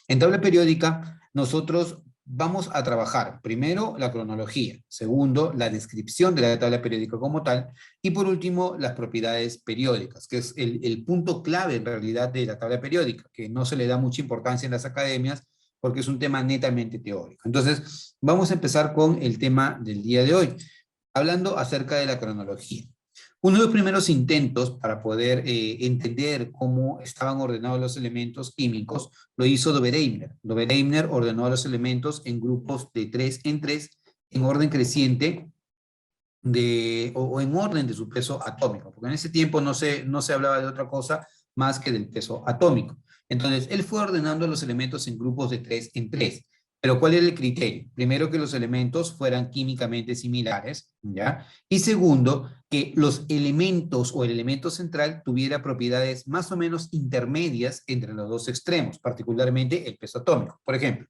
en tabla periódica nosotros vamos a trabajar primero la cronología, segundo la descripción de la tabla periódica como tal, y por último las propiedades periódicas, que es el punto clave en realidad de la tabla periódica, que no se le da mucha importancia en las academias porque es un tema netamente teórico. Entonces, vamos a empezar con el tema del día de hoy, hablando acerca de la cronología. Uno de los primeros intentos para poder entender cómo estaban ordenados los elementos químicos lo hizo Dobereiner. Dobereiner ordenó los elementos en grupos de 3 en 3 en orden creciente o en orden de su peso atómico, porque en ese tiempo no se hablaba de otra cosa más que del peso atómico. Entonces, él fue ordenando los elementos en grupos de 3 en 3. Pero ¿cuál era el criterio? Primero, que los elementos fueran químicamente similares, ¿ya? Y segundo, que los elementos o el elemento central tuviera propiedades más o menos intermedias entre los dos extremos, particularmente el peso atómico. Por ejemplo,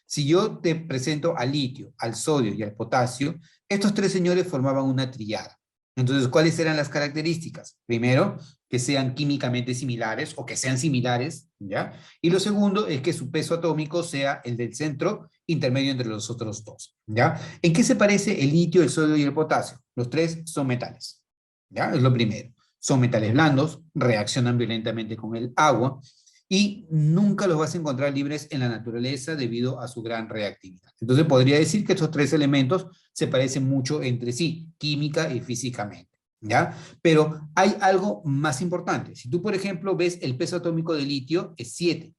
si yo te presento al litio, al sodio y al potasio, estos tres señores formaban una tríada. Entonces, ¿cuáles eran las características? Primero, que sean químicamente similares o que sean similares, ¿ya? Y lo segundo es que su peso atómico sea el del centro intermedio entre los otros dos, ¿ya? ¿En qué se parece el litio, el sodio y el potasio? Los tres son metales, ¿ya? Es lo primero. Son metales blandos, reaccionan violentamente con el agua, y nunca los vas a encontrar libres en la naturaleza debido a su gran reactividad. Entonces podría decir que estos tres elementos se parecen mucho entre sí, química y físicamente, ¿ya? Pero hay algo más importante. Si tú, por ejemplo, ves el peso atómico del litio es 7,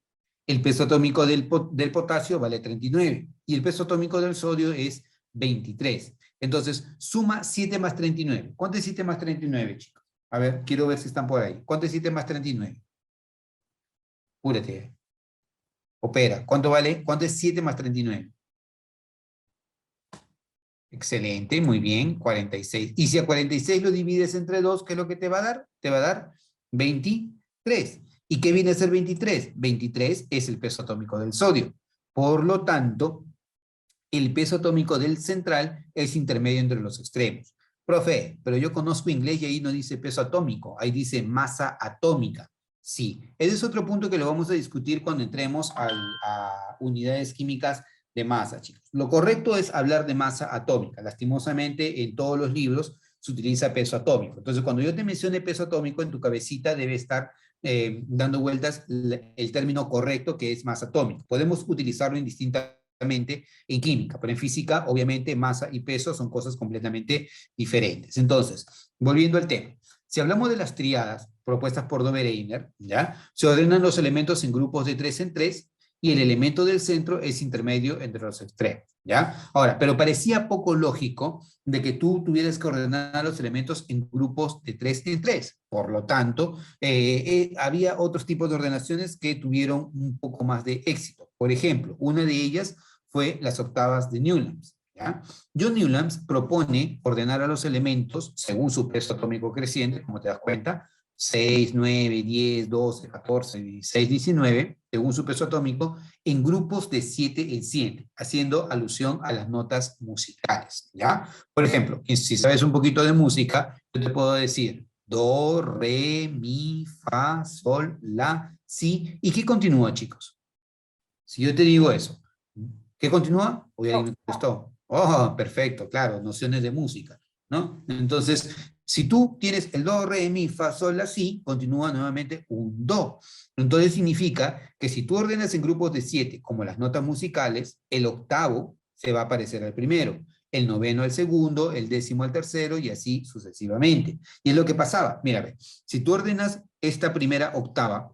el peso atómico del potasio vale 39 y el peso atómico del sodio es 23. Entonces, suma 7 más 39. ¿Cuánto es 7 más 39, chicos? A ver, quiero ver si están por ahí. ¿Cuánto es 7 más 39? Púrate. Opera. ¿Cuánto vale? ¿Cuánto es 7 más 39? Excelente, muy bien, 46. Y si a 46 lo divides entre 2, ¿qué es lo que te va a dar? Te va a dar 23. ¿Y qué viene a ser 23? 23 es el peso atómico del sodio. Por lo tanto, el peso atómico del central es intermedio entre los extremos. Profe, pero yo conozco inglés y ahí no dice peso atómico, ahí dice masa atómica. Sí, ese es otro punto que lo vamos a discutir cuando entremos a unidades químicas de masa, chicos. Lo correcto es hablar de masa atómica. Lastimosamente, en todos los libros se utiliza peso atómico. Entonces, cuando yo te mencione peso atómico, en tu cabecita debe estar dando vueltas el término correcto, que es masa atómica. Podemos utilizarlo indistintamente en química, pero en física, obviamente, masa y peso son cosas completamente diferentes. Entonces, volviendo al tema. Si hablamos de las tríadas propuestas por Dobereiner, ¿ya? Se ordenan los elementos en grupos de 3 en 3 y el elemento del centro es intermedio entre los extremos, ¿ya? Ahora, pero parecía poco lógico de que tú tuvieras que ordenar los elementos en grupos de 3 en 3. Por lo tanto, había otros tipos de ordenaciones que tuvieron un poco más de éxito. Por ejemplo, una de ellas fue las octavas de Newlands, ¿ya? John Newlands propone ordenar a los elementos según su peso atómico creciente, como te das cuenta, 6, 9, 10, 12, 14, 16, 19, según su peso atómico, en grupos de 7 en 7, haciendo alusión a las notas musicales, ¿ya? Por ejemplo, si sabes un poquito de música, yo te puedo decir do, re, mi, fa, sol, la, si, ¿y qué continúa, chicos? Si yo te digo eso, ¿qué continúa? Hoy alguien me contestó. Oh, perfecto, claro, nociones de música, ¿no? Entonces, si tú tienes el do, re, mi, fa, sol, la, si, continúa nuevamente un do. Entonces significa que si tú ordenas en grupos de 7, como las notas musicales, el octavo se va a parecer al primero, el noveno al segundo, el décimo al tercero y así sucesivamente. Y es lo que pasaba. Mira, ve, si tú ordenas esta primera octava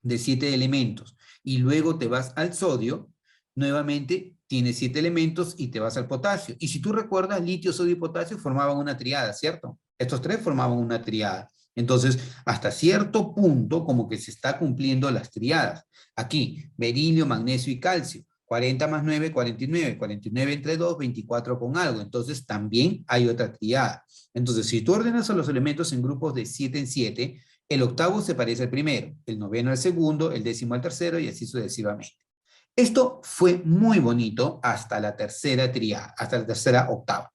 de 7 elementos y luego te vas al sodio, nuevamente tienes 7 elementos y te vas al potasio. Y si tú recuerdas, litio, sodio y potasio formaban una triada, ¿cierto? Estos tres formaban una triada. Entonces, hasta cierto punto, como que se está cumpliendo las triadas. Aquí, berilio, magnesio y calcio. 40 más 9, 49. 49 entre 2, 24 con algo. Entonces, también hay otra triada. Entonces, si tú ordenas a los elementos en grupos de 7 en 7, el octavo se parece al primero, el noveno al segundo, el décimo al tercero y así sucesivamente. Esto fue muy bonito hasta la tercera triada, hasta la tercera octava.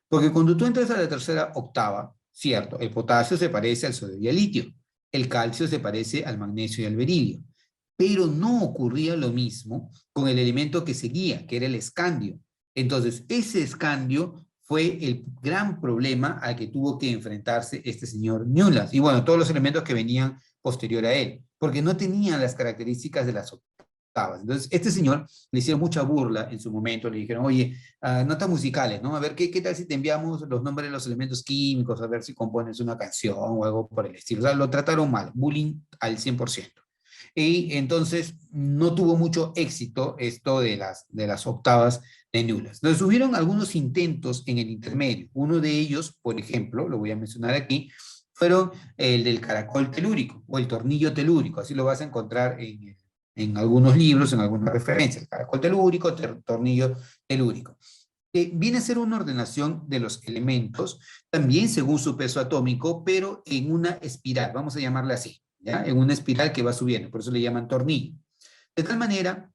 Porque cuando tú entras a la tercera octava, cierto, el potasio se parece al sodio y al litio, el calcio se parece al magnesio y al berilio, pero no ocurría lo mismo con el elemento que seguía, que era el escandio. Entonces, ese escandio fue el gran problema al que tuvo que enfrentarse este señor Newlands. Y bueno, todos los elementos que venían posterior a él, porque no tenían las características de las octavas. Entonces, este señor le hicieron mucha burla en su momento, le dijeron, oye, notas musicales, ¿no? A ver, ¿qué tal si te enviamos los nombres de los elementos químicos, a ver si compones una canción o algo por el estilo? O sea, lo trataron mal, bullying al 100%. Y entonces no tuvo mucho éxito esto de las octavas de Newlands. Entonces hubieron algunos intentos en el intermedio. Uno de ellos, por ejemplo, lo voy a mencionar aquí, fueron el del caracol telúrico o el tornillo telúrico. Así lo vas a encontrar en algunos libros, en algunas referencias. El caracol telúrico, tornillo telúrico. Viene a ser una ordenación de los elementos, también según su peso atómico, pero en una espiral, vamos a llamarla así, ¿ya? En una espiral que va subiendo, por eso le llaman tornillo. De tal manera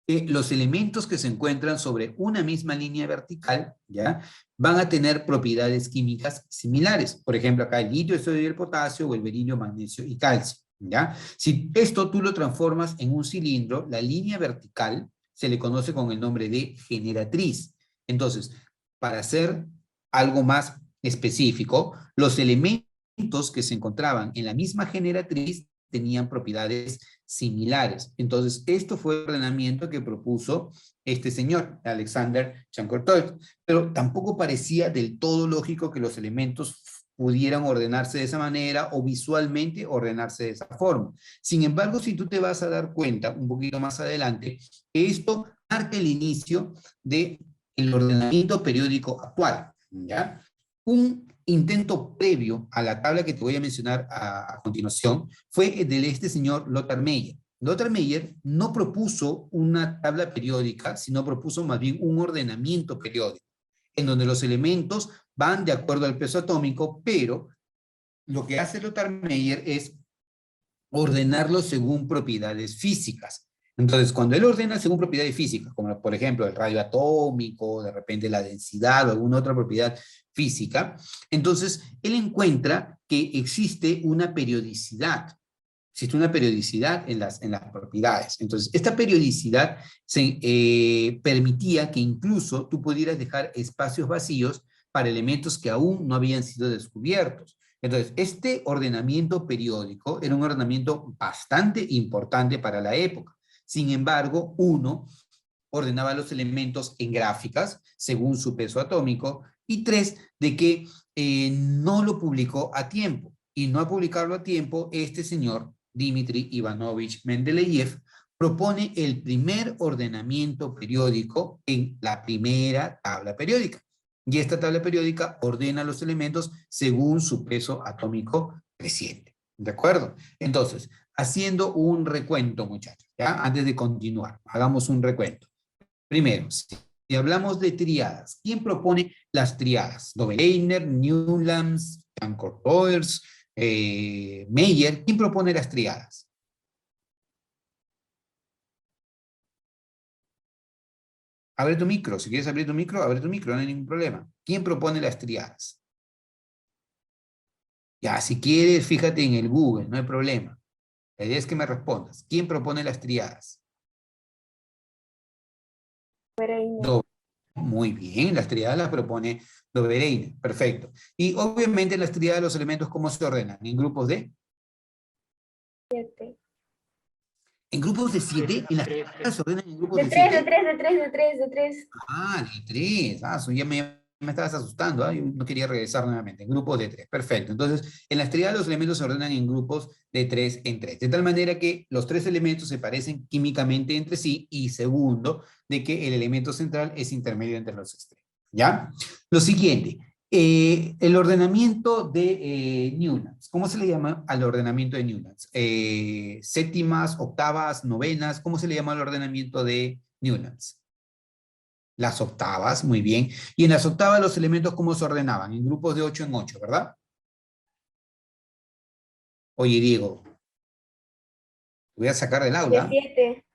que los elementos que se encuentran sobre una misma línea vertical, ¿ya? Van a tener propiedades químicas similares. Por ejemplo, acá el litio, el sodio y el potasio, o el berilio, magnesio y calcio, ¿ya? Si esto tú lo transformas en un cilindro, la línea vertical se le conoce con el nombre de generatriz. Entonces, para hacer algo más específico, los elementos que se encontraban en la misma generatriz tenían propiedades similares. Entonces, esto fue el ordenamiento que propuso este señor, Alexander Chankortoy, pero tampoco parecía del todo lógico que los elementos pudieran ordenarse de esa manera o visualmente ordenarse de esa forma. Sin embargo, si tú te vas a dar cuenta un poquito más adelante, esto marca el inicio del ordenamiento periódico actual, ¿ya? Un intento previo a la tabla que te voy a mencionar a continuación fue el de este señor Lothar Meyer. Lothar Meyer no propuso una tabla periódica, sino propuso más bien un ordenamiento periódico, en donde los elementos van de acuerdo al peso atómico, pero lo que hace Lothar Meyer es ordenarlos según propiedades físicas. Entonces, cuando él ordena según propiedades físicas, como por ejemplo el radio atómico, de repente la densidad o alguna otra propiedad física, entonces él encuentra que existe una periodicidad. Existe una periodicidad en las propiedades. Entonces, esta periodicidad permitía que incluso tú pudieras dejar espacios vacíos para elementos que aún no habían sido descubiertos. Entonces, este ordenamiento periódico era un ordenamiento bastante importante para la época. Sin embargo, uno ordenaba los elementos en gráficas según su peso atómico, y tres, de que no lo publicó a tiempo. Y no a publicarlo a tiempo, este señor, Dmitri Ivanovich Mendeleev, propone el primer ordenamiento periódico en la primera tabla periódica. Y esta tabla periódica ordena los elementos según su peso atómico creciente. ¿De acuerdo? Entonces, haciendo un recuento, muchachos, ¿ya? Antes de continuar, hagamos un recuento. Primero, si hablamos de triadas, ¿quién propone las triadas? Dobereiner, Newlands, Chankortoers, Meyer. ¿Quién propone las triadas? Abre tu micro. Si quieres abrir tu micro, abre tu micro, no hay ningún problema. ¿Quién propone las triadas? Ya, si quieres, fíjate en el Google, no hay problema. La idea es que me respondas. ¿Quién propone las triadas? Pereira. Muy bien, las triadas las propone Dobereiner. Perfecto. Y obviamente las triadas de los elementos, ¿cómo se ordenan? ¿En grupos de? 7. En grupos de 7, en las triadas se ordenan en grupos De de 3, de 7. 3, de 3, de 3, de 3. Ah, de 3. Ah, ya me estabas asustando. ¿Ah? Yo no quería regresar nuevamente. En grupos de 3. Perfecto. Entonces, en las triadas los elementos se ordenan en grupos de 3 en 3. De tal manera que los tres elementos se parecen químicamente entre sí. Y segundo, de que el elemento central es intermedio entre los extremos. ¿Ya? Lo siguiente. El ordenamiento de Newlands. ¿Cómo se le llama al ordenamiento de Newlands? Séptimas, octavas, novenas. ¿Cómo se le llama al ordenamiento de Newlands? Las octavas, muy bien. Y en las octavas los elementos, ¿cómo se ordenaban? En grupos de 8 en 8, ¿verdad? Oye, Diego, te voy a sacar del De aula. 7.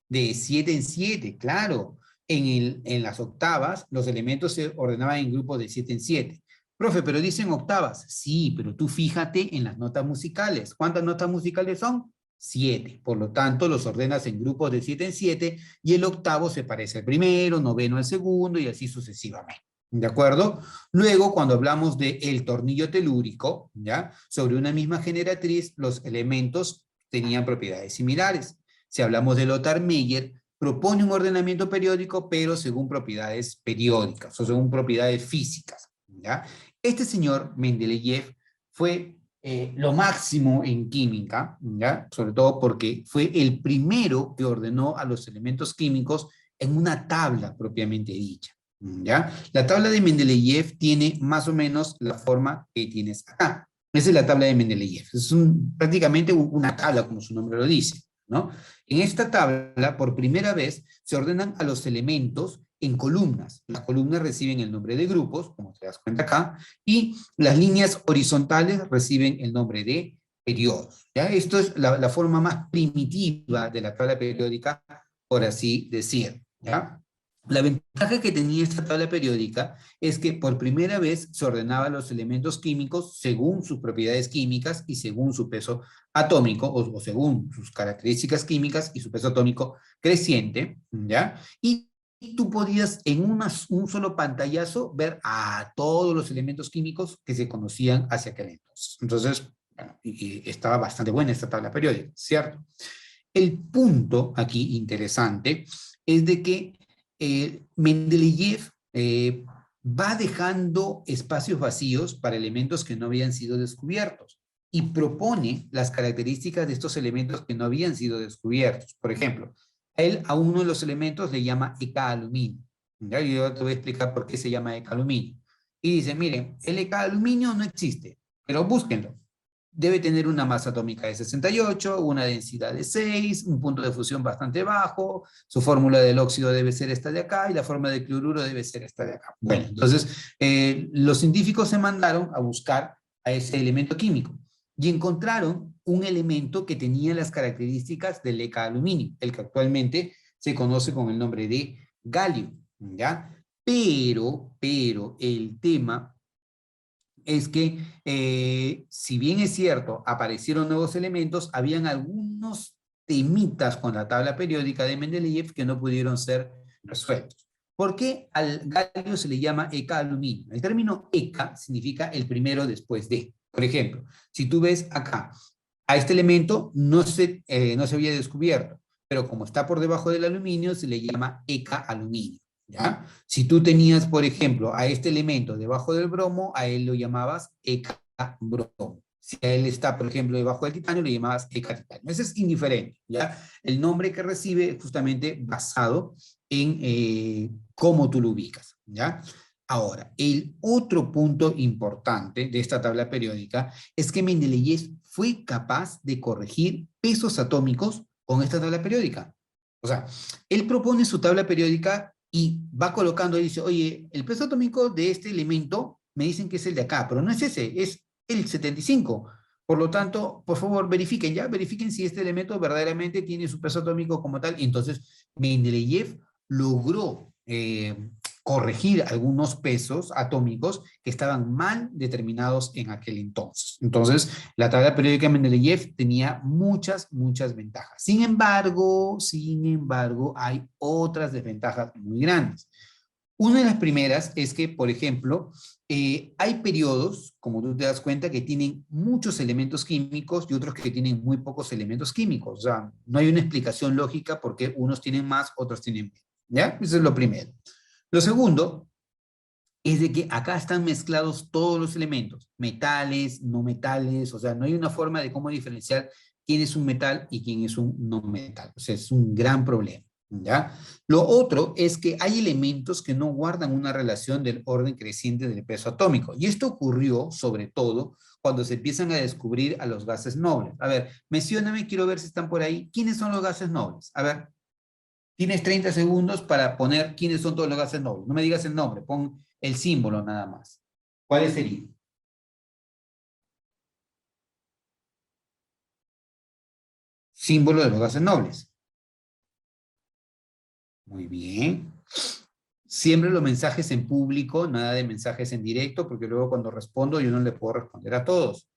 De 7 en 7, claro. En las octavas, los elementos se ordenaban en grupos de 7 en 7. Profe, pero dicen octavas. Sí, pero tú fíjate en las notas musicales. ¿Cuántas notas musicales son? 7. Por lo tanto, los ordenas en grupos de 7 en 7 y el octavo se parece al primero, noveno al segundo y así sucesivamente. ¿De acuerdo? Luego, cuando hablamos del tornillo telúrico, ¿ya? Sobre una misma generatriz, los elementos tenían propiedades similares. Si hablamos de Lothar Meyer, propone un ordenamiento periódico, pero según propiedades periódicas o según propiedades físicas, ¿ya? Este señor, Mendeleev, fue lo máximo en química, ¿ya? Sobre todo porque fue el primero que ordenó a los elementos químicos en una tabla propiamente dicha, ¿ya? La tabla de Mendeleev tiene más o menos la forma que tienes acá. Esa es la tabla de Mendeleev. Es prácticamente una tabla, como su nombre lo dice, ¿no? En esta tabla, por primera vez, se ordenan a los elementos en columnas. Las columnas reciben el nombre de grupos, como te das cuenta acá, y las líneas horizontales reciben el nombre de periodos. ¿Ya? Esto es la forma más primitiva de la tabla periódica, por así decir. ¿Ya? La ventaja que tenía esta tabla periódica es que por primera vez se ordenaban los elementos químicos según sus propiedades químicas y según su peso atómico, o según sus características químicas y su peso atómico creciente, ¿ya? Y tú podías en un solo pantallazo ver a todos los elementos químicos que se conocían hacia aquel entonces. Entonces, bueno, y estaba bastante buena esta tabla periódica, ¿cierto? El punto aquí interesante es de que Mendeleev va dejando espacios vacíos para elementos que no habían sido descubiertos y propone las características de estos elementos que no habían sido descubiertos. Por ejemplo, él a uno de los elementos le llama EK-aluminio. ¿Ya? Yo te voy a explicar por qué se llama EK-aluminio. Y dice, miren, el EK-aluminio no existe, pero búsquenlo. Debe tener una masa atómica de 68, una densidad de 6, un punto de fusión bastante bajo, su fórmula del óxido debe ser esta de acá y la fórmula del cloruro debe ser esta de acá. Bueno, entonces los científicos se mandaron a buscar a ese elemento químico y encontraron un elemento que tenía las características del EK-aluminio, el que actualmente se conoce con el nombre de galio, ¿ya? Pero el tema es que, si bien es cierto, aparecieron nuevos elementos, habían algunos temitas con la tabla periódica de Mendeleev que no pudieron ser resueltos. ¿Por qué al galio se le llama EK-aluminio? El término EK significa el primero después de. Por ejemplo, si tú ves acá, a este elemento no se había descubierto, pero como está por debajo del aluminio, se le llama EK-aluminio. ¿Ya? Si tú tenías, por ejemplo, a este elemento debajo del bromo, a él lo llamabas EK-bromo. Si a él está, por ejemplo, debajo del titanio, le llamabas EK-titanio. Ese es indiferente, ¿ya? El nombre que recibe es justamente basado en cómo tú lo ubicas, ¿ya? Ahora, el otro punto importante de esta tabla periódica es que Mendeleev fue capaz de corregir pesos atómicos con esta tabla periódica. O sea, él propone su tabla periódica y va colocando y dice, oye, el peso atómico de este elemento me dicen que es el de acá, pero no es ese, es el 75. Por lo tanto, por favor, verifiquen si este elemento verdaderamente tiene su peso atómico como tal. Y entonces Mendeleev logró corregir algunos pesos atómicos que estaban mal determinados en aquel entonces. Entonces, la tabla periódica de Mendeleev tenía muchas ventajas. Sin embargo, hay otras desventajas muy grandes. Una de las primeras es que, por ejemplo, hay periodos, como tú te das cuenta, que tienen muchos elementos químicos y otros que tienen muy pocos elementos químicos. O sea, no hay una explicación lógica porque unos tienen más, otros tienen menos. ¿Ya? Eso es lo primero. Lo segundo es de que acá están mezclados todos los elementos, metales, no metales, o sea, no hay una forma de cómo diferenciar quién es un metal y quién es un no metal. O sea, es un gran problema, ¿ya? Lo otro es que hay elementos que no guardan una relación del orden creciente del peso atómico, y esto ocurrió sobre todo cuando se empiezan a descubrir a los gases nobles. A ver, mencióname, quiero ver si están por ahí. ¿Quiénes son los gases nobles? A ver, tienes 30 segundos para poner quiénes son todos los gases nobles. No me digas el nombre, pon el símbolo nada más. ¿Cuáles serían? Símbolo de los gases nobles. Muy bien. Siempre los mensajes en público, nada de mensajes en directo, porque luego cuando respondo yo no le puedo responder a todos.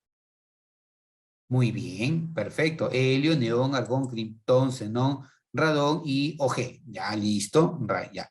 Muy bien, perfecto. Helio, neón, argón, criptón, xenón, radón y OG. Ya, listo. Ya.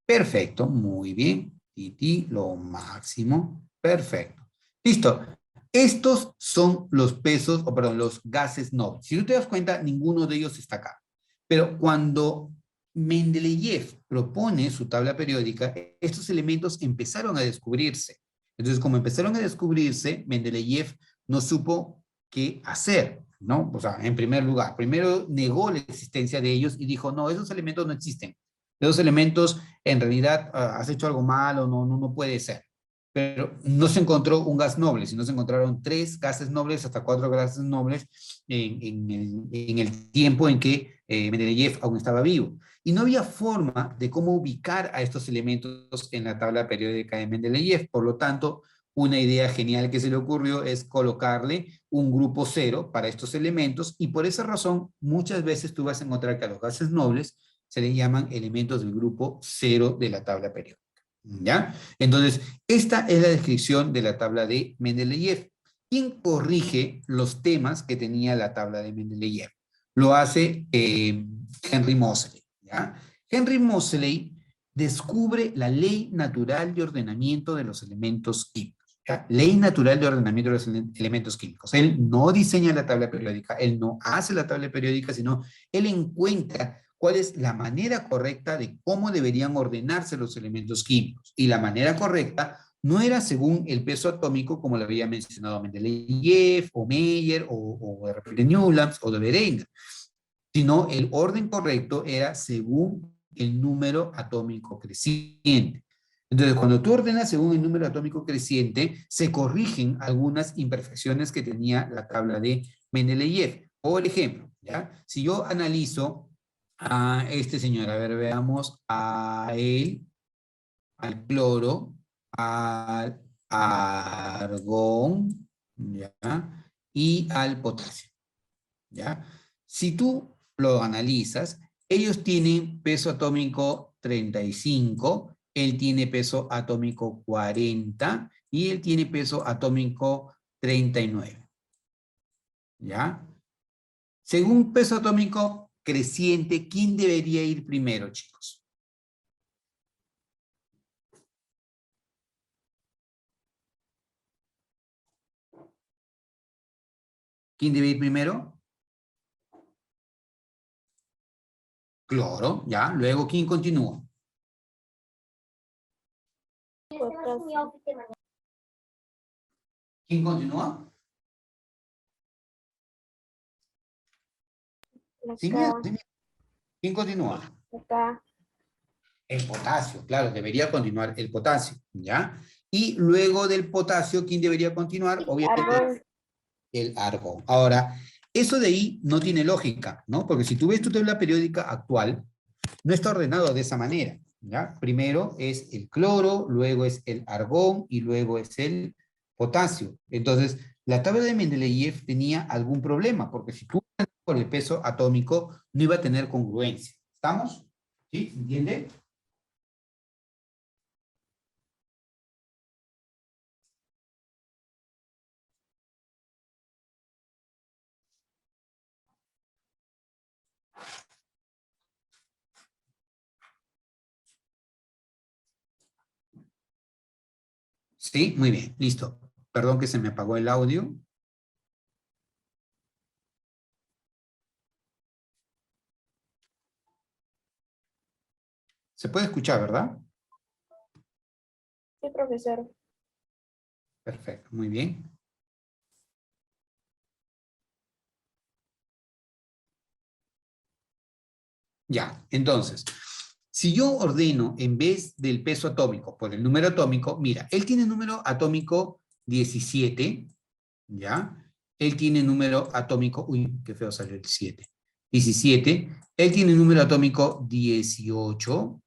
Perfecto, muy bien. Titi, lo máximo. Perfecto. Listo. Estos son los pesos, o perdón, los gases nobles. Si tú te das cuenta, ninguno de ellos está acá. Pero cuando Mendeleev propone su tabla periódica, estos elementos empezaron a descubrirse. Entonces, como empezaron a descubrirse, Mendeleev no supo qué hacer, ¿no? O sea, en primer lugar, primero negó la existencia de ellos y dijo, no, esos elementos no existen. Esos elementos, en realidad, has hecho algo malo, no puede ser. Pero no se encontró un gas noble, sino se encontraron 3 gases nobles hasta 4 gases nobles en el tiempo en que Mendeleev aún estaba vivo. Y no había forma de cómo ubicar a estos elementos en la tabla periódica de Mendeleev. Por lo tanto, una idea genial que se le ocurrió es colocarle un grupo cero para estos elementos y por esa razón muchas veces tú vas a encontrar que a los gases nobles se les llaman elementos del grupo cero de la tabla periódica. ¿Ya? Entonces, esta es la descripción de la tabla de Mendeleev. ¿Quién corrige los temas que tenía la tabla de Mendeleev? Lo hace Henry Moseley. ¿Ya? Henry Moseley descubre la ley natural de ordenamiento de los elementos químicos. ¿Ya? Ley natural de ordenamiento de los elementos químicos. Él no diseña la tabla periódica, él no hace la tabla periódica, sino él encuentra cuál es la manera correcta de cómo deberían ordenarse los elementos químicos. Y la manera correcta no era según el peso atómico, como lo había mencionado Mendeleev, o Meyer, o de repente Newlands, o de Berenga, sino el orden correcto era según el número atómico creciente. Entonces, cuando tú ordenas según el número atómico creciente, se corrigen algunas imperfecciones que tenía la tabla de Mendeleev. Por ejemplo, ¿ya? Si yo analizo a este señor, a ver, veamos a él, al cloro, al argón, ¿ya? Y al potasio, ¿ya? Si tú lo analizas, ellos tienen peso atómico 35, él tiene peso atómico 40 y él tiene peso atómico 39. ¿Ya? Según peso atómico creciente, ¿quién debería ir primero, chicos? ¿Quién debe ir primero? Cloro, ¿ya? Luego, ¿quién continúa? ¿Quién continúa? Sin miedo, sin miedo. ¿Quién continúa? Acá. El potasio, claro, debería continuar el potasio, ¿ya? Y luego del potasio, ¿quién debería continuar? Obviamente Argón. el argón. Ahora, eso de ahí no tiene lógica, ¿no? Porque si tú ves tu tabla periódica actual, no está ordenado de esa manera, ¿ya? Primero es el cloro, luego es el argón y luego es el potasio. Entonces, la tabla de Mendeleev tenía algún problema, porque si tú por el peso atómico, no iba a tener congruencia. ¿Estamos? ¿Sí? ¿Entiende? Sí, muy bien, listo. Perdón que se me apagó el audio. Se puede escuchar, ¿verdad? Sí, profesor. Perfecto, muy bien. Ya, entonces, si yo ordeno en vez del peso atómico por el número atómico, mira, él tiene número atómico 17, ¿ya? Él tiene número atómico, uy, qué feo salió el 7, 17, él tiene número atómico 18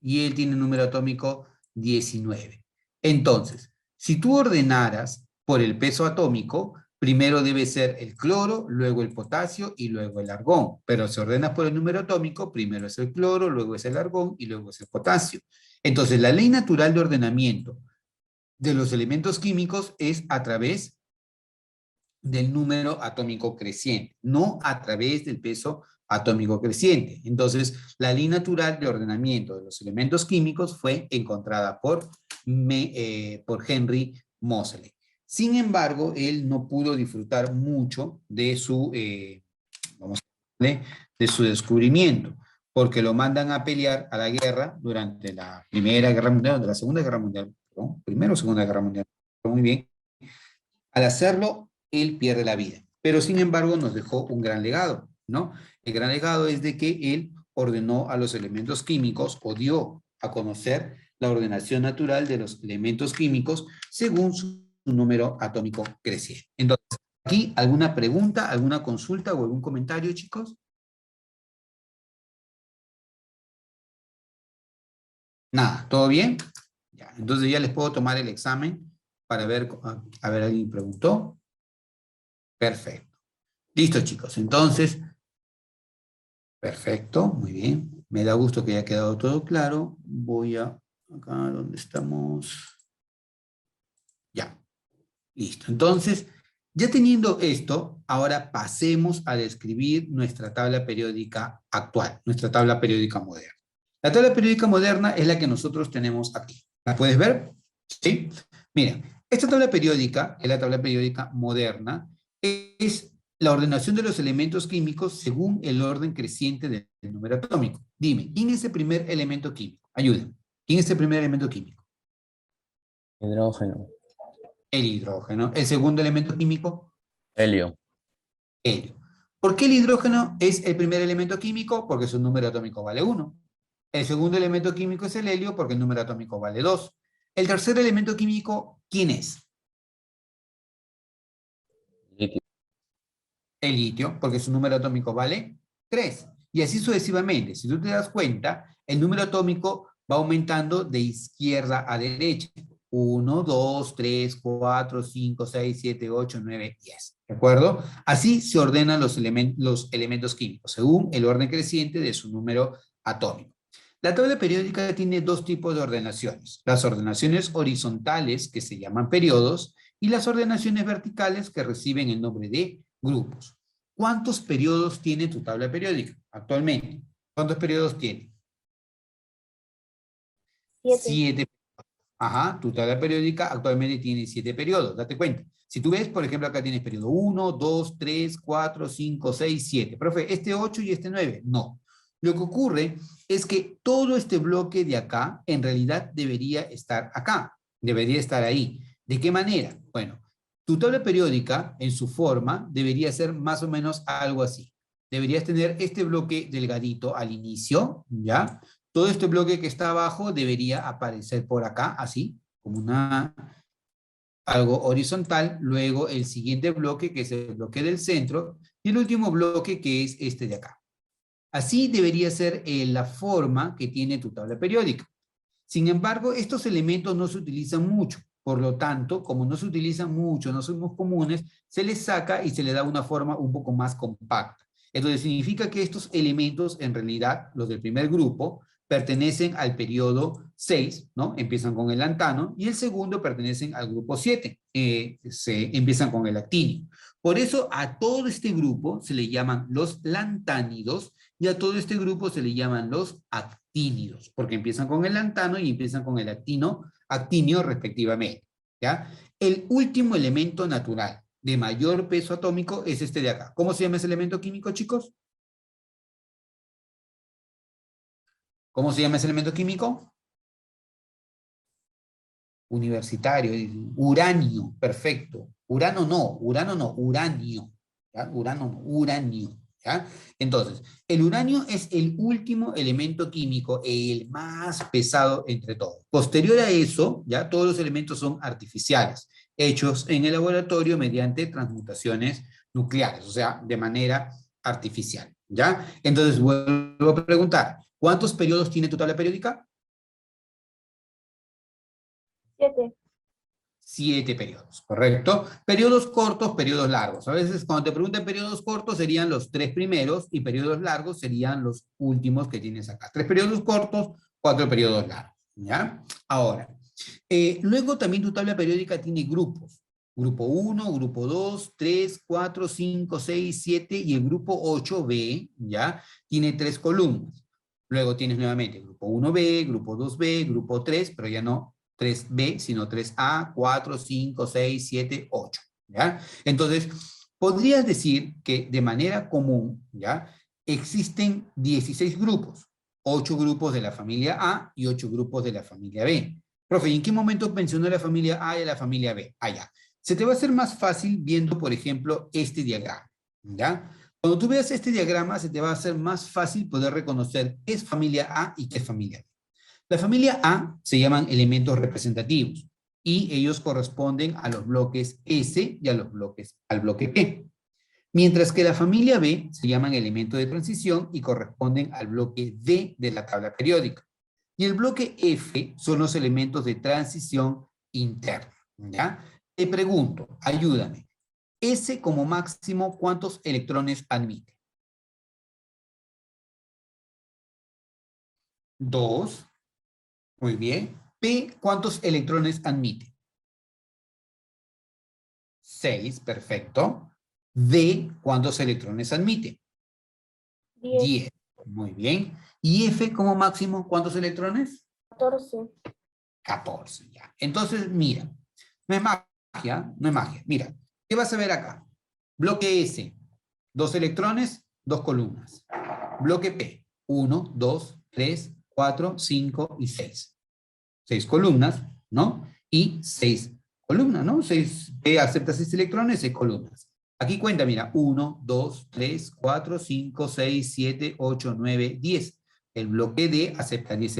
y él tiene número atómico 19. Entonces, si tú ordenaras por el peso atómico, primero debe ser el cloro, luego el potasio y luego el argón. Pero si ordenas por el número atómico, primero es el cloro, luego es el argón y luego es el potasio. Entonces, la ley natural de ordenamiento de los elementos químicos es a través del número atómico creciente, no a través del peso atómico creciente. Entonces, la ley natural de ordenamiento de los elementos químicos fue encontrada por Henry Moseley. Sin embargo, él no pudo disfrutar mucho de su, de su descubrimiento, porque lo mandan a pelear a la guerra durante la Primera Guerra Mundial, durante la Segunda Guerra Mundial, ¿no? Primera o Segunda Guerra Mundial, muy bien. Al hacerlo, él pierde la vida, pero sin embargo nos dejó un gran legado, ¿no? El gran legado es de que él ordenó a los elementos químicos o dio a conocer la ordenación natural de los elementos químicos según su número atómico creciente. Entonces, aquí, ¿alguna pregunta, alguna consulta o algún comentario, chicos? Nada, ¿todo bien? Ya, entonces ya les puedo tomar el examen para ver, a ver, ¿alguien preguntó? Perfecto. Listo, chicos. Entonces, perfecto, muy bien. Me da gusto que haya quedado todo claro. Voy a, acá donde estamos. Ya, listo. Entonces, ya teniendo esto, ahora pasemos a describir nuestra tabla periódica actual, nuestra tabla periódica moderna. La tabla periódica moderna es la que nosotros tenemos aquí. ¿La puedes ver? ¿Sí? Mira, esta tabla periódica, es la tabla periódica moderna, es la ordenación de los elementos químicos según el orden creciente del número atómico. Dime, ¿quién es el primer elemento químico? Ayúdenme. ¿Quién es el primer elemento químico? Hidrógeno. El hidrógeno. ¿El segundo elemento químico? Helio. Helio. ¿Por qué el hidrógeno es el primer elemento químico? Porque su número atómico vale 1. El segundo elemento químico es el helio porque el número atómico vale 2. El tercer elemento químico, ¿quién es? Litio. El litio, porque su número atómico vale 3. Y así sucesivamente. Si tú te das cuenta, el número atómico va aumentando de izquierda a derecha. 1, 2, 3, 4, 5, 6, 7, 8, 9, 10. ¿De acuerdo? Así se ordenan los elementos químicos, según el orden creciente de su número atómico. La tabla periódica tiene dos tipos de ordenaciones. Las ordenaciones horizontales, que se llaman periodos, y las ordenaciones verticales, que reciben el nombre de grupos. ¿Cuántos periodos tiene tu tabla periódica actualmente? ¿Cuántos periodos tiene? 7. 7. Ajá, tu tabla periódica actualmente tiene 7 periodos, date cuenta. Si tú ves, por ejemplo, acá tienes periodo 1, 2, 3, 4, 5, 6, 7. Profe, ¿este 8 y este 9? No. Lo que ocurre es que todo este bloque de acá, en realidad, debería estar acá. Debería estar ahí. ¿De qué manera? Bueno, tu tabla periódica, en su forma, debería ser más o menos algo así. Deberías tener este bloque delgadito al inicio, ¿ya? Todo este bloque que está abajo debería aparecer por acá, así, como algo horizontal. Luego el siguiente bloque, que es el bloque del centro, y el último bloque, que es este de acá. Así debería ser la forma que tiene tu tabla periódica. Sin embargo, estos elementos no se utilizan mucho. Por lo tanto, como no se utilizan mucho, no son muy comunes, se les saca y se le da una forma un poco más compacta. Entonces significa que estos elementos, en realidad, los del primer grupo, pertenecen al periodo 6, ¿no? Empiezan con el lantano, y el segundo pertenecen al grupo 7, se empiezan con el actinio. Por eso a todo este grupo se le llaman los lantánidos, y a todo este grupo se le llaman los actínidos, porque empiezan con el lantano y empiezan con el actinio respectivamente, ¿ya? El último elemento natural de mayor peso atómico es este de acá. ¿Cómo se llama ese elemento químico, chicos? ¿Cómo se llama ese elemento químico? Universitario, uranio, perfecto. Urano no, uranio. ¿Ya? Urano no, uranio. ¿Ya? Entonces, el uranio es el último elemento químico, el más pesado entre todos. Posterior a eso, ya todos los elementos son artificiales, hechos en el laboratorio mediante transmutaciones nucleares, o sea, de manera artificial. ¿Ya? Entonces, vuelvo a preguntar, ¿cuántos periodos tiene tu tabla periódica? 7. 7 periodos, ¿correcto? Periodos cortos, periodos largos. A veces cuando te preguntan periodos cortos serían los 3 primeros y periodos largos serían los últimos que tienes acá. 3 periodos cortos, 4 periodos largos, ¿ya? Ahora, luego también tu tabla periódica tiene grupos. Grupo 1, grupo 2, 3, 4, 5, 6, 7 y el grupo 8B, ¿ya? Tiene 3 columnas. Luego tienes nuevamente grupo 1B, grupo 2B, grupo 3, pero ya no 3B, sino 3A, 4, 5, 6, 7, 8, ¿ya? Entonces, podrías decir que de manera común, ¿ya? Existen 16 grupos, 8 grupos de la familia A y 8 grupos de la familia B. Profe, ¿y en qué momento mencionó la familia A y la familia B? Ah, ya. Se te va a hacer más fácil viendo, por ejemplo, este diagrama, ¿ya? Cuando tú veas este diagrama, se te va a hacer más fácil poder reconocer qué es familia A y qué es familia B. La familia A se llaman elementos representativos y ellos corresponden a los bloques S y al bloque P. Mientras que la familia B se llaman elementos de transición y corresponden al bloque D de la tabla periódica. Y el bloque F son los elementos de transición interna, ¿ya? Te pregunto, ayúdame. S como máximo, ¿cuántos electrones admite? 2. Muy bien. P, ¿cuántos electrones admite? 6. Perfecto. D, ¿cuántos electrones admite? 10, 10. Muy bien. ¿Y F como máximo, cuántos electrones? 14, 14, ya. Entonces, mira, no es magia, no es magia. Mira, ¿qué vas a ver acá? Bloque S, 2 electrones, 2 columnas. Bloque P, 1, 2, 3, 4, 5 y 6. 6 columnas, ¿no? Y 6 columnas, ¿no? 6, P acepta 6 electrones, 6 columnas. Aquí cuenta, mira, 1, 2, 3, 4, 5, 6, 7, 8, 9, 10. El bloque D acepta 10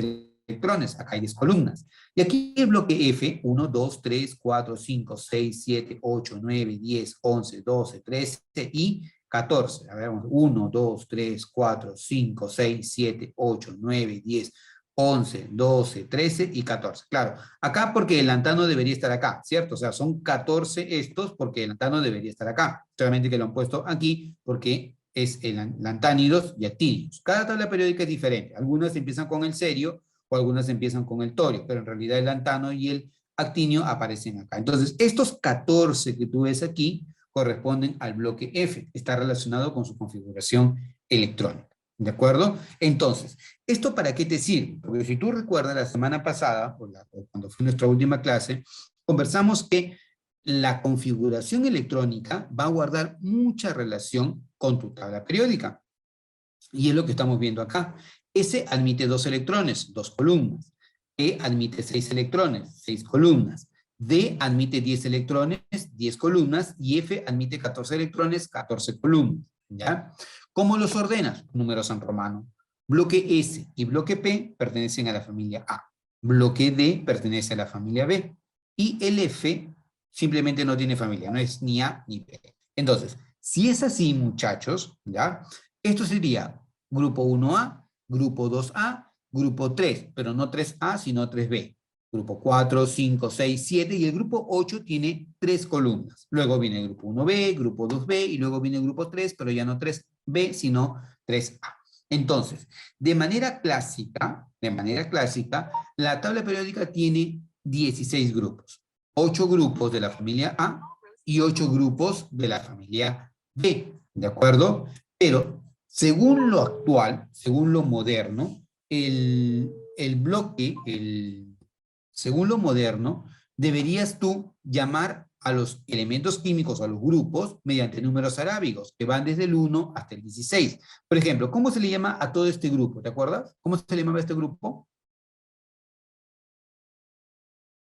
electrones, acá hay 10 columnas. Y aquí el bloque F, 1, 2, 3, 4, 5, 6, 7, 8, 9, 10, 11, 12, 13 y 14. A ver, 1, 2, 3, 4, 5, 6, 7, 8, 9, 10, 11, 12, 13 y 14. Claro, acá porque el lantano debería estar acá, ¿cierto? O sea, son 14 estos porque el lantano debería estar acá. Solamente que lo han puesto aquí porque es el lantánidos y actínidos. Cada tabla periódica es diferente. Algunas empiezan con el serio o algunas empiezan con el torio, pero en realidad el lantano y el actinio aparecen acá. Entonces, estos 14 que tú ves aquí corresponden al bloque F. Está relacionado con su configuración electrónica. ¿De acuerdo? Entonces, ¿esto para qué te sirve? Porque si tú recuerdas, la semana pasada, o cuando fue nuestra última clase, conversamos que la configuración electrónica va a guardar mucha relación con tu tabla periódica. Y es lo que estamos viendo acá. S admite 2 electrones, 2 columnas. E admite 6 electrones, 6 columnas. D admite 10 electrones, 10 columnas. Y F admite 14 electrones, 14 columnas. ¿Ya? ¿Cómo los ordenas? Números en romano. Bloque S y bloque P pertenecen a la familia A. Bloque D pertenece a la familia B. Y el F simplemente no tiene familia, no es ni A ni B. Entonces, si es así, muchachos, ¿ya? Esto sería grupo 1A, grupo 2A, grupo 3, pero no 3A, sino 3B. Grupo 4, 5, 6, 7 y el grupo 8 tiene 3 columnas. Luego viene el grupo 1B, grupo 2B y luego viene el grupo 3, pero ya no 3B, sino 3A. Entonces, de manera clásica, la tabla periódica tiene 16 grupos. 8 grupos de la familia A y 8 grupos de la familia B. ¿De acuerdo? Pero según lo actual, según lo moderno, el bloque, según lo moderno, deberías tú llamar a los elementos químicos, a los grupos, mediante números arábigos, que van desde el 1 hasta el 16. Por ejemplo, ¿cómo se le llama a todo este grupo? ¿Te acuerdas? ¿Cómo se le llamaba a este grupo?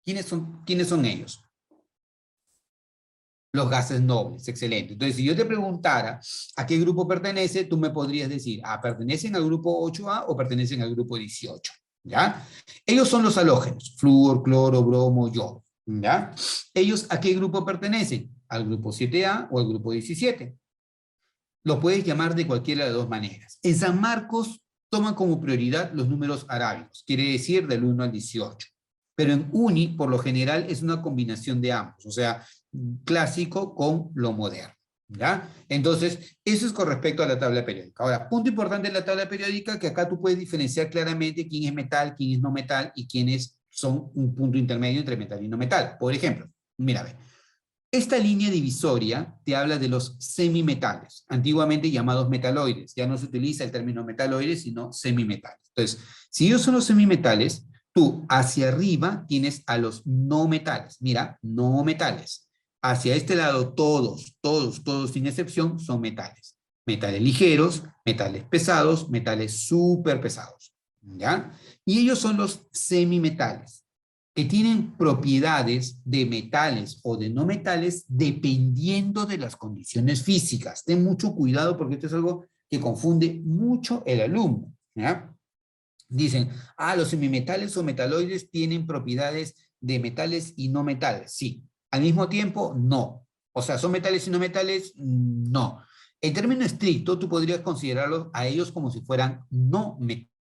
¿Quiénes son ellos? Los gases nobles, excelente. Entonces, si yo te preguntara a qué grupo pertenece, tú me podrías decir, ¿pertenecen al grupo 8A o pertenecen al grupo 18? ¿Ya? Ellos son los halógenos, flúor, cloro, bromo, yodo. ¿Ya? ¿Ellos a qué grupo pertenecen? ¿Al grupo 7A o al grupo 17? Lo puedes llamar de cualquiera de dos maneras. En San Marcos toman como prioridad los números arábigos, quiere decir del 1 al 18. Pero en UNI, por lo general, es una combinación de ambos, o sea, clásico con lo moderno. ¿Ya? Entonces, eso es con respecto a la tabla periódica. Ahora, punto importante en la tabla periódica, que acá tú puedes diferenciar claramente quién es metal, quién es no metal y quiénes son un punto intermedio entre metal y no metal. Por ejemplo, mira, Esta línea divisoria te habla de los semimetales, antiguamente llamados metaloides. Ya no se utiliza el término metaloides, sino semimetales. Entonces, si ellos son los semimetales, tú hacia arriba tienes a los no metales. Mira, no metales. Hacia este lado, todos, sin excepción, son metales. Metales ligeros, metales pesados, metales súper pesados. ¿Ya? Y ellos son los semimetales, que tienen propiedades de metales o de no metales dependiendo de las condiciones físicas. Ten mucho cuidado porque esto es algo que confunde mucho el alumno. ¿Ya? Dicen, los semimetales o metaloides tienen propiedades de metales y no metales. Sí. Al mismo tiempo, no. O sea, ¿son metales y no metales? No. En término estricto, tú podrías considerarlos a ellos como si fueran no metales.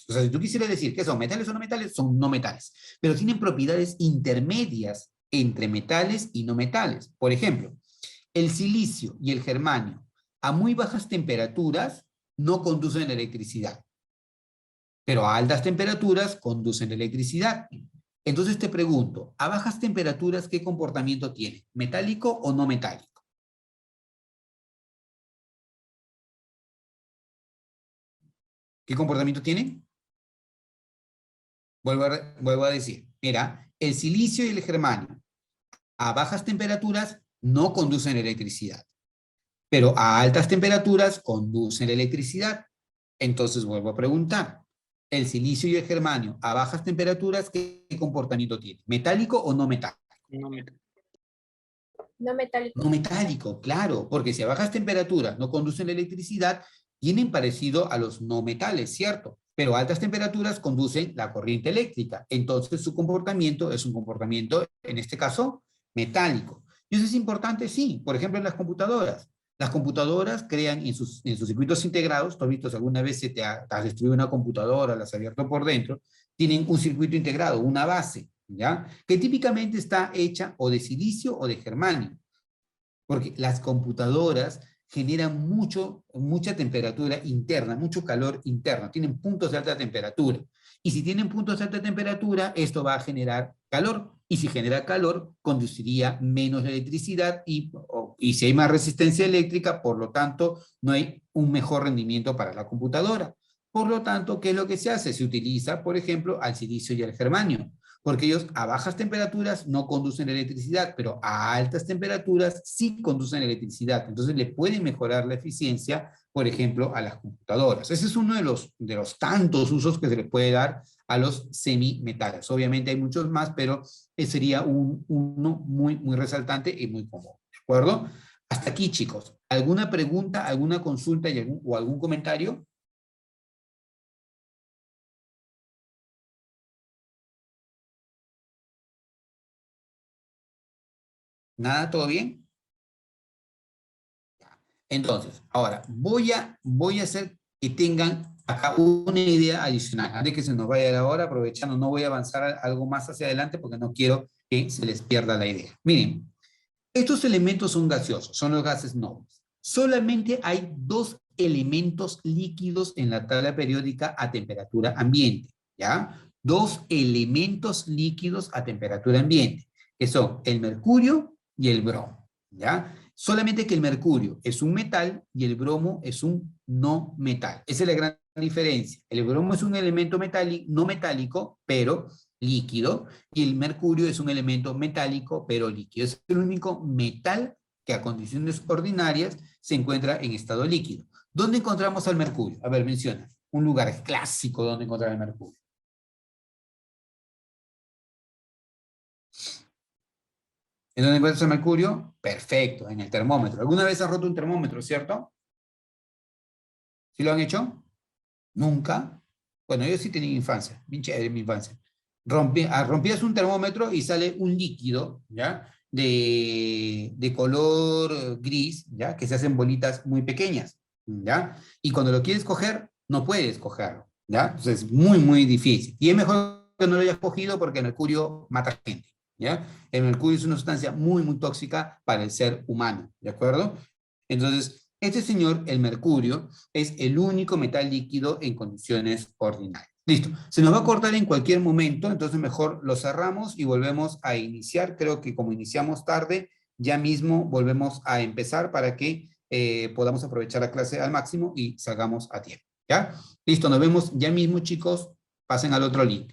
O sea, si tú quisieras decir que son metales o no metales, son no metales. Pero tienen propiedades intermedias entre metales y no metales. Por ejemplo, el silicio y el germanio a muy bajas temperaturas no conducen electricidad, pero a altas temperaturas conducen electricidad. Entonces te pregunto, ¿a bajas temperaturas qué comportamiento tiene? ¿Metálico o no metálico? ¿Qué comportamiento tiene? Vuelvo a decir, mira, el silicio y el germanio a bajas temperaturas no conducen electricidad, pero a altas temperaturas conducen electricidad. Entonces vuelvo a preguntar, el silicio y el germanio a bajas temperaturas, ¿qué comportamiento tiene? ¿Metálico o no metálico? No metálico. No metálico. No metálico, claro, porque si a bajas temperaturas no conducen la electricidad, tienen parecido a los no metales, ¿cierto? Pero a altas temperaturas conducen la corriente eléctrica. Entonces su comportamiento es un comportamiento, en este caso, metálico. ¿Y eso es importante? Sí. Por ejemplo, en las computadoras. Las computadoras crean en sus circuitos integrados, tú has visto si alguna vez te has destruido una computadora, la has abierto por dentro, tienen un circuito integrado, una base, ¿ya? Que típicamente está hecha o de silicio o de germanio, porque las computadoras generan mucha temperatura interna, mucho calor interno, tienen puntos de alta temperatura. Y si tienen puntos de alta temperatura, esto va a generar calor. Y si genera calor, conduciría menos electricidad y si hay más resistencia eléctrica, por lo tanto, no hay un mejor rendimiento para la computadora. Por lo tanto, ¿qué es lo que se hace? Se utiliza, por ejemplo, al silicio y al germanio, porque ellos a bajas temperaturas no conducen electricidad, pero a altas temperaturas sí conducen electricidad. Entonces le pueden mejorar la eficiencia, por ejemplo, a las computadoras. Ese es uno de los tantos usos que se le puede dar a los semimetales. Obviamente hay muchos más, pero sería uno muy resaltante y muy común. ¿De acuerdo? Hasta aquí, chicos. ¿Alguna pregunta, alguna consulta o algún comentario? ¿Nada? ¿Todo bien? Entonces, ahora, voy a hacer que tengan acá una idea adicional. Antes de que se nos vaya la hora, aprovechando, no voy a avanzar algo más hacia adelante porque no quiero que se les pierda la idea. Miren, estos elementos son gaseosos, son los gases nobles. Solamente hay dos elementos líquidos en la tabla periódica a temperatura ambiente, ¿ya? Dos elementos líquidos a temperatura ambiente, que son el mercurio y el bromo, ¿ya? Solamente que el mercurio es un metal y el bromo es un no metal. Esa es la gran diferencia. El bromo es un elemento no metálico, pero líquido, y el mercurio es un elemento metálico, pero líquido. Es el único metal que a condiciones ordinarias se encuentra en estado líquido. ¿Dónde encontramos al mercurio? A ver, menciona. Un lugar clásico donde encontrar el mercurio. ¿En dónde encuentras el mercurio? Perfecto, en el termómetro. ¿Alguna vez has roto un termómetro, cierto? ¿Sí lo han hecho? ¿Nunca? Bueno, yo sí tenía infancia, bien chévere en mi infancia. Rompías un termómetro y sale un líquido, ¿ya? De color gris, ¿ya? Que se hacen bolitas muy pequeñas, ¿ya? Y cuando lo quieres coger, no puedes cogerlo, ¿ya? Entonces es muy difícil. Y es mejor que no lo hayas cogido porque el mercurio mata gente, ¿ya? El mercurio es una sustancia muy tóxica para el ser humano, ¿de acuerdo? Entonces, este señor, el mercurio, es el único metal líquido en condiciones ordinarias. Listo. Se nos va a cortar en cualquier momento, entonces mejor lo cerramos y volvemos a iniciar. Creo que como iniciamos tarde, ya mismo volvemos a empezar para que podamos aprovechar la clase al máximo y salgamos a tiempo. ¿Ya? Listo, nos vemos ya mismo, chicos. Pasen al otro link.